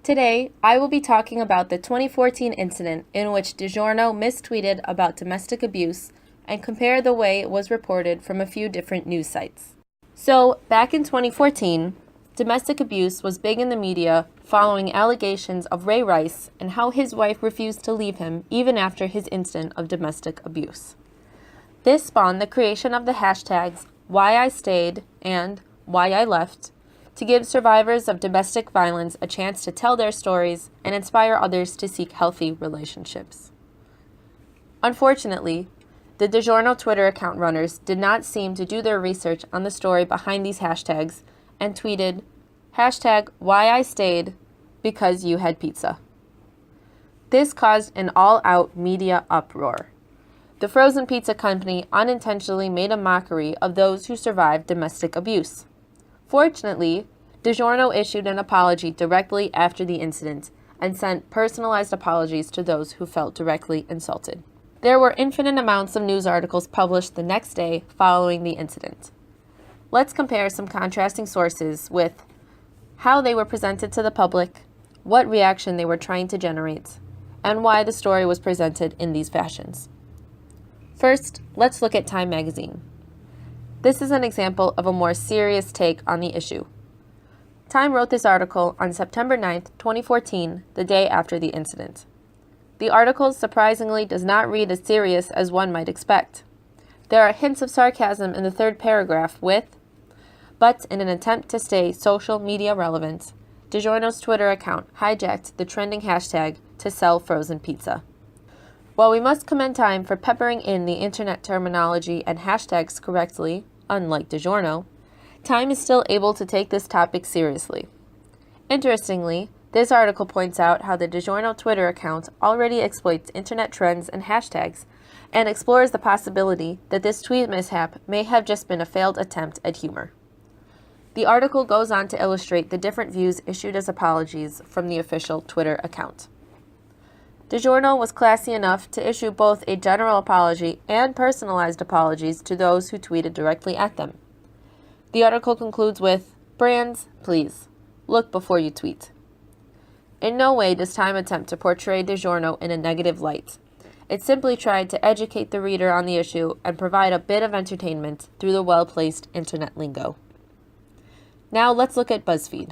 Today, I will be talking about the 2014 incident in which DiGiorno mistweeted about domestic abuse and compare the way it was reported from a few different news sites. So, back in 2014, domestic abuse was big in the media following allegations of Ray Rice and how his wife refused to leave him even after his incident of domestic abuse. This spawned the creation of the hashtags #WhyIStayed and #WhyILeft to give survivors of domestic violence a chance to tell their stories and inspire others to seek healthy relationships. Unfortunately, the DiGiorno Twitter account runners did not seem to do their research on the story behind these hashtags and tweeted #WhyIStayed because you had pizza. This caused an all-out media uproar. The frozen pizza company unintentionally made a mockery of those who survived domestic abuse. Fortunately, DiGiorno issued an apology directly after the incident and sent personalized apologies to those who felt directly insulted. There were infinite amounts of news articles published the next day following the incident. Let's compare some contrasting sources with how they were presented to the public, what reaction they were trying to generate, and why the story was presented in these fashions. First, let's look at Time magazine. This is an example of a more serious take on the issue. Time wrote this article on September 9, 2014, the day after the incident. The article surprisingly does not read as serious as one might expect. There are hints of sarcasm in the third paragraph but in an attempt to stay social media relevant, DiGiorno's Twitter account hijacked the trending hashtag to sell frozen pizza. While we must commend Time for peppering in the internet terminology and hashtags correctly, unlike DiGiorno, Time is still able to take this topic seriously. Interestingly, this article points out how the DiGiorno Twitter account already exploits internet trends and hashtags and explores the possibility that this tweet mishap may have just been a failed attempt at humor. The article goes on to illustrate the different views issued as apologies from the official Twitter account. DiGiorno was classy enough to issue both a general apology and personalized apologies to those who tweeted directly at them. The article concludes with, "Brands, please, look before you tweet." In no way does Time attempt to portray DiGiorno in a negative light. It simply tried to educate the reader on the issue and provide a bit of entertainment through the well-placed internet lingo. Now let's look at BuzzFeed.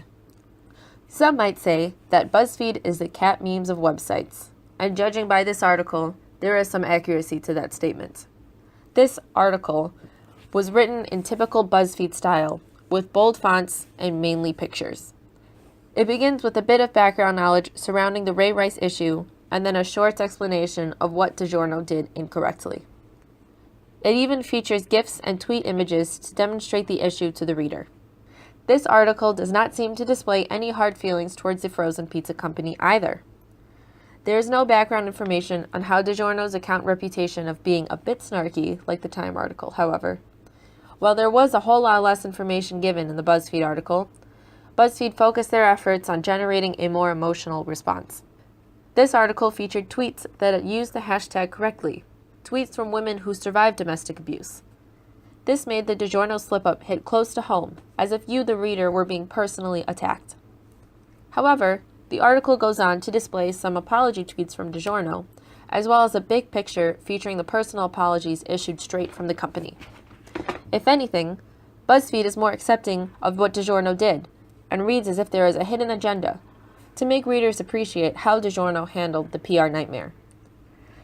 Some might say that BuzzFeed is the cat memes of websites, and judging by this article, there is some accuracy to that statement. This article was written in typical BuzzFeed style, with bold fonts and mainly pictures. It begins with a bit of background knowledge surrounding the Ray Rice issue, and then a short explanation of what DiGiorno did incorrectly. It even features GIFs and tweet images to demonstrate the issue to the reader. This article does not seem to display any hard feelings towards the frozen pizza company either. There is no background information on how DiGiorno's account reputation of being a bit snarky, like the Time article, however. While there was a whole lot less information given in the BuzzFeed article, BuzzFeed focused their efforts on generating a more emotional response. This article featured tweets that used the hashtag correctly, tweets from women who survived domestic abuse. This made the DiGiorno slip-up hit close to home, as if you, the reader, were being personally attacked. However, the article goes on to display some apology tweets from DiGiorno, as well as a big picture featuring the personal apologies issued straight from the company. If anything, BuzzFeed is more accepting of what DiGiorno did, and reads as if there is a hidden agenda, to make readers appreciate how DiGiorno handled the PR nightmare.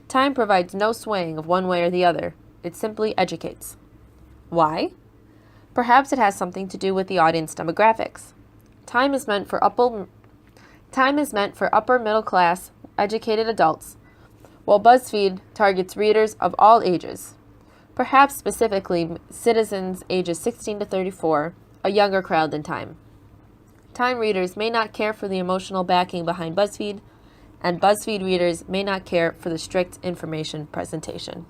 Time provides no swaying of one way or the other, it simply educates. Why? Perhaps it has something to do with the audience demographics. Time is meant for upper middle class, educated adults, while BuzzFeed targets readers of all ages, perhaps specifically citizens ages 16 to 34, a younger crowd than Time. Time readers may not care for the emotional backing behind BuzzFeed, and BuzzFeed readers may not care for the strict information presentation.